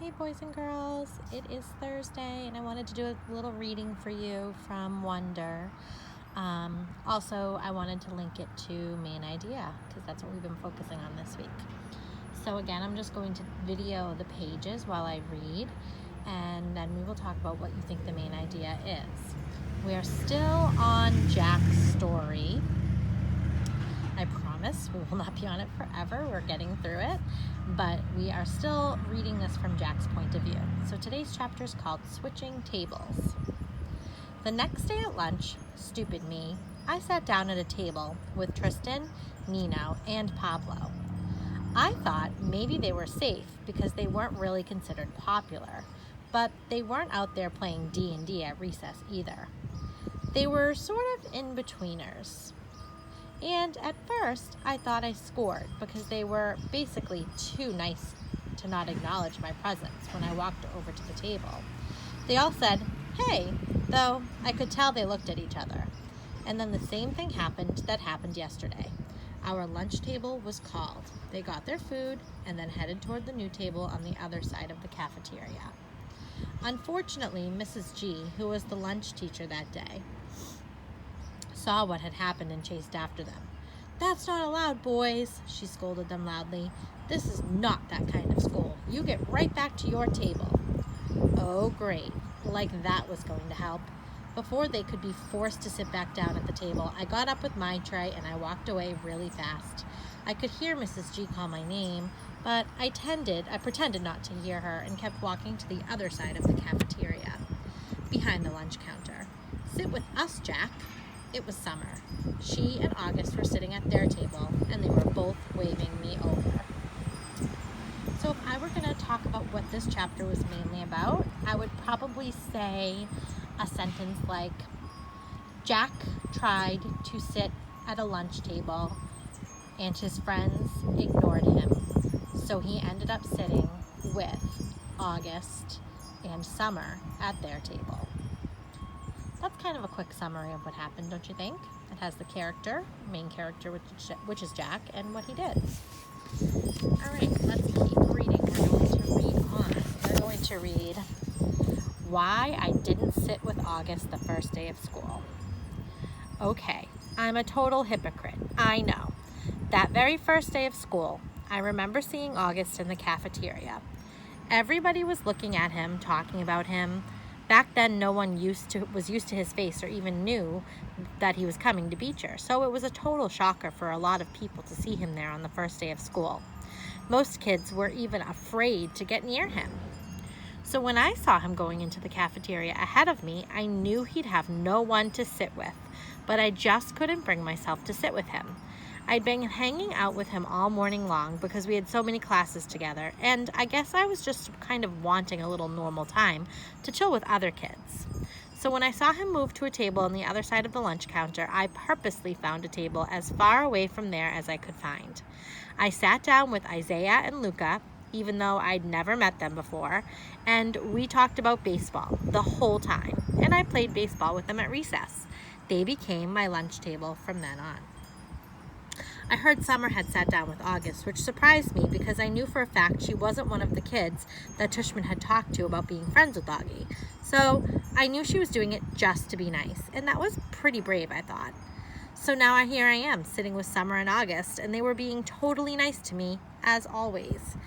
Hey boys and girls, it is Thursday and I wanted to do a little reading for you from Wonder. Also, I wanted to link it to Main Idea because that's what we've been focusing on this week. So again, I'm just going to video the pages while I read, and then we will talk about what you think the main idea is. We are still on Jack's story. I promise we will not be on it forever. We're getting through it, but we are still reading this from Jack's point of view. So today's chapter is called Switching Tables. The next day at lunch, stupid me, I sat down at a table with Tristan, Nino, and Pablo. I thought maybe they were safe because they weren't really considered popular, but they weren't out there playing D&D at recess either. They were sort of in-betweeners. And at first, I thought I scored because they were basically too nice to not acknowledge my presence when I walked over to the table. They all said, "Hey," though I could tell they looked at each other. And then the same thing happened that happened yesterday. Our lunch table was called. They got their food and then headed toward the new table on the other side of the cafeteria. Unfortunately, Mrs. G, who was the lunch teacher that day, saw what had happened and chased after them. "That's not allowed, boys," she scolded them loudly. "This is not that kind of school. You get right back to your table." Oh, great. Like that was going to help. Before they could be forced to sit back down at the table, I got up with my tray and I walked away really fast. I could hear Mrs. G call my name, but I pretended not to hear her and kept walking to the other side of the cafeteria, behind the lunch counter. "Sit with us, Jack." It was Summer. She and August were sitting at their table, and they were both waving me over. So if I were going to talk about what this chapter was mainly about, I would probably say a sentence like, Jack tried to sit at a lunch table, and his friends ignored him. So he ended up sitting with August and Summer at their table. That's kind of a quick summary of what happened, don't you think? It has the main character, which is Jack, and what he did. All right, let's keep reading. We're going to read on. We're going to read Why I Didn't Sit with August the First Day of School. Okay, I'm a total hypocrite, I know. That very first day of school, I remember seeing August in the cafeteria. Everybody was looking at him, talking about him. Back then, no one was used to his face or even knew that he was coming to Beecher, so it was a total shocker for a lot of people to see him there on the first day of school. Most kids were even afraid to get near him. So when I saw him going into the cafeteria ahead of me, I knew he'd have no one to sit with, but I just couldn't bring myself to sit with him. I'd been hanging out with him all morning long because we had so many classes together, and I guess I was just kind of wanting a little normal time to chill with other kids. So when I saw him move to a table on the other side of the lunch counter, I purposely found a table as far away from there as I could find. I sat down with Isaiah and Luca, even though I'd never met them before, and we talked about baseball the whole time, and I played baseball with them at recess. They became my lunch table from then on. I heard Summer had sat down with August, which surprised me because I knew for a fact she wasn't one of the kids that Tushman had talked to about being friends with Augie. So I knew she was doing it just to be nice, and that was pretty brave, I thought. So now here I am, sitting with Summer and August, and they were being totally nice to me, as always.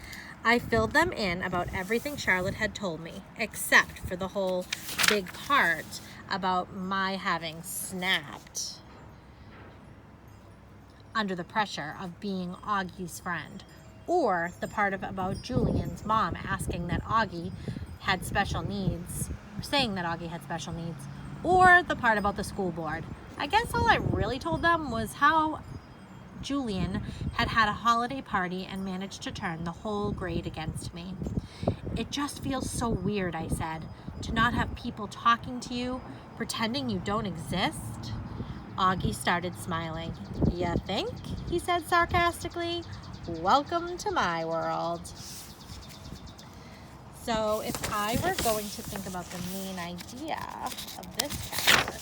I filled them in about everything Charlotte had told me, except for the whole big part about my having snapped under the pressure of being Augie's friend, or the part about Julian's mom asking that Augie had special needs, or saying that Augie had special needs, or the part about the school board. I guess all I really told them was how Julian had a holiday party and managed to turn the whole grade against me. "It just feels so weird," I said, "to not have people talking to you, pretending you don't exist." Augie started smiling. "Ya think?" he said sarcastically. "Welcome to my world." So if I were going to think about the main idea of this chapter,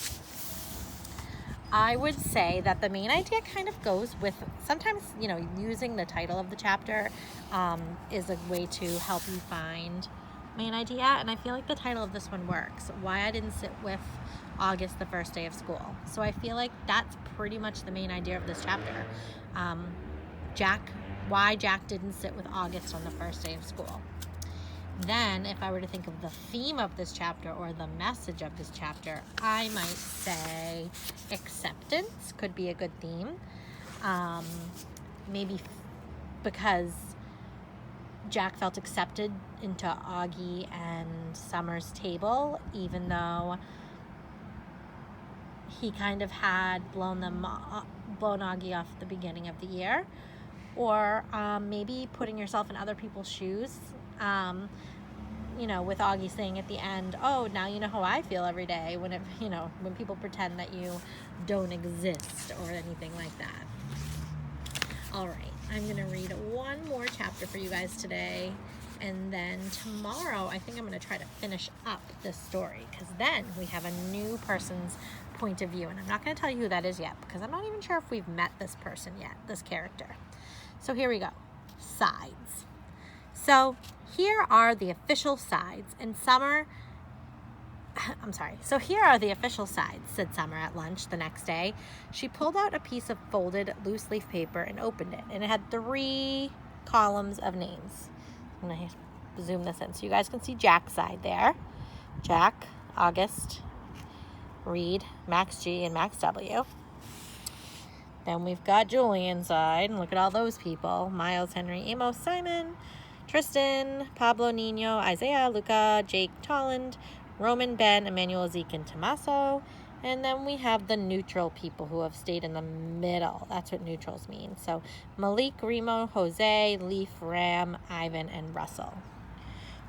I would say that the main idea kind of goes with, sometimes, using the title of the chapter is a way to help you find main idea. And I feel like the title of this one works. Why I didn't sit with August the first day of school. So I feel like that's pretty much the main idea of this chapter. Why Jack didn't sit with August on the first day of school. Then, if I were to think of the theme of this chapter or the message of this chapter, I might say acceptance could be a good theme. Maybe because Jack felt accepted into Augie and Summer's table, even though he kind of had blown Augie off at the beginning of the year. Or maybe putting yourself in other people's shoes. With Augie saying at the end, oh, now you know how I feel every day, when people pretend that you don't exist or anything like that. All right, I'm going to read one more chapter for you guys today, and then tomorrow I think I'm going to try to finish up this story, because then we have a new person's point of view, and I'm not going to tell you who that is yet, because I'm not even sure if we've met this person yet, this character. So here we go. Sides. So here are the official sides, and So here are the official sides, said Summer at lunch the next day. She pulled out a piece of folded loose leaf paper and opened it, and it had 3 columns of names. I'm going to zoom this in so you guys can see Jack's side there. Jack, August, Reed, Max G, and Max W. Then we've got Julie inside, and look at all those people. Miles, Henry, Amos, Simon, Tristan, Pablo, Nino, Isaiah, Luca, Jake, Tolland, Roman, Ben, Emmanuel, Zeke, and Tommaso. And then we have the neutral people who have stayed in the middle. That's what neutrals mean. So Malik, Remo, Jose, Leaf, Ram, Ivan, and Russell.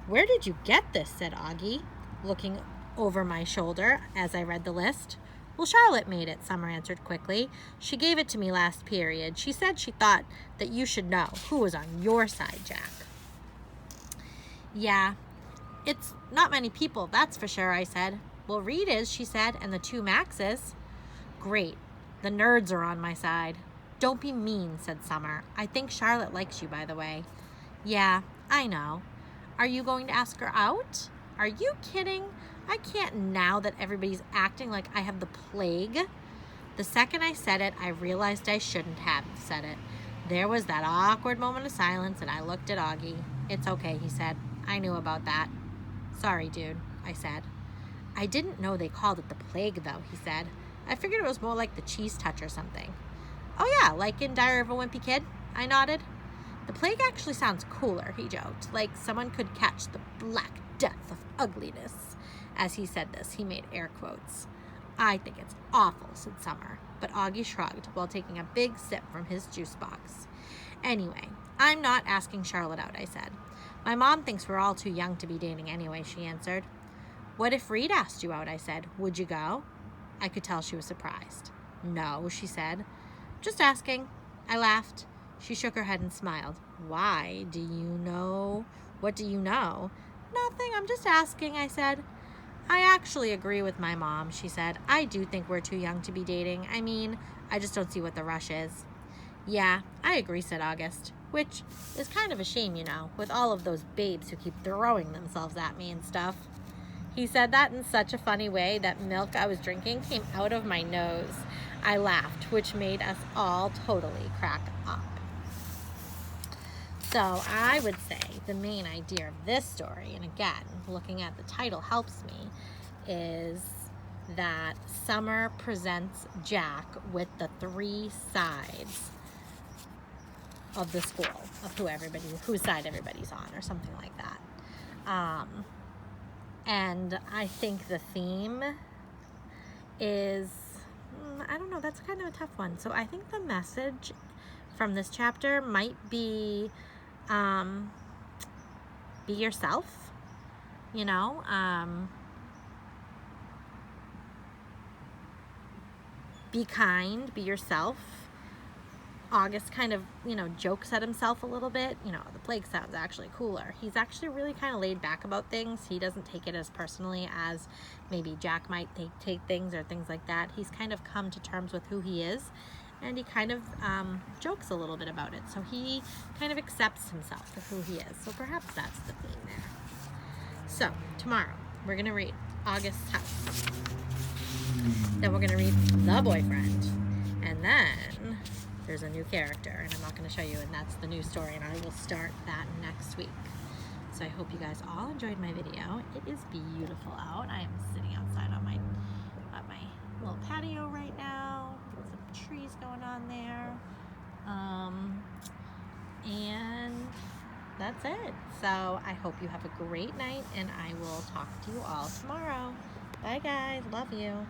Where did you get this? Said Augie, looking over my shoulder as I read the list. Well, Charlotte made it, Summer answered quickly. She gave it to me last period. She said she thought that you should know who was on your side, Jack. Yeah, it's not many people, that's for sure, I said. Well, Reed is, she said, and the 2 Maxes. Great. The nerds are on my side. Don't be mean, said Summer. I think Charlotte likes you, by the way. Yeah, I know. Are you going to ask her out? Are you kidding? I can't now that everybody's acting like I have the plague. The second I said it, I realized I shouldn't have said it. There was that awkward moment of silence, and I looked at Augie. It's okay, he said. I knew about that. Sorry, dude, I said. I didn't know they called it the plague, though, he said. I figured it was more like the cheese touch or something. Oh, yeah, like in Diary of a Wimpy Kid? I nodded. The plague actually sounds cooler, he joked, like someone could catch the black death of ugliness. As he said this, he made air quotes. I think it's awful, said Summer, but Augie shrugged while taking a big sip from his juice box. Anyway, I'm not asking Charlotte out, I said. My mom thinks we're all too young to be dating anyway, she answered. What if Reed asked you out, I said. Would you go? I could tell she was surprised. No, she said. Just asking. I laughed. She shook her head and smiled. Why? Do you know? What do you know? Nothing, I'm just asking, I said. I actually agree with my mom, she said. I do think we're too young to be dating. I mean, I just don't see what the rush is. Yeah, I agree, said August, which is kind of a shame, with all of those babes who keep throwing themselves at me and stuff. He said that in such a funny way that milk I was drinking came out of my nose. I laughed, which made us all totally crack up. So I would say the main idea of this story, and again, looking at the title helps me, is that Summer presents Jack with the 3 sides of the school, of whose side everybody's on, or something like that. And I think the theme is, I don't know, that's kind of a tough one. So I think the message from this chapter might be, be yourself, be kind, be yourself. August kind of, you know, jokes at himself a little bit. You know, the plague sounds actually cooler. He's actually really kind of laid back about things. He doesn't take it as personally as maybe Jack might take things or things like that. He's kind of come to terms with who he is, and he kind of jokes a little bit about it. So he kind of accepts himself for who he is. So perhaps that's the theme there. So tomorrow we're going to read August's house. Then we're going to read The Boyfriend. And then there's a new character, and I'm not going to show you, and that's the new story, and I will start that next week. So I hope you guys all enjoyed my video. It is beautiful out. I am sitting outside on my little patio right now. Some trees going on there. And that's it. So I hope you have a great night, and I will talk to you all tomorrow. Bye guys. Love you.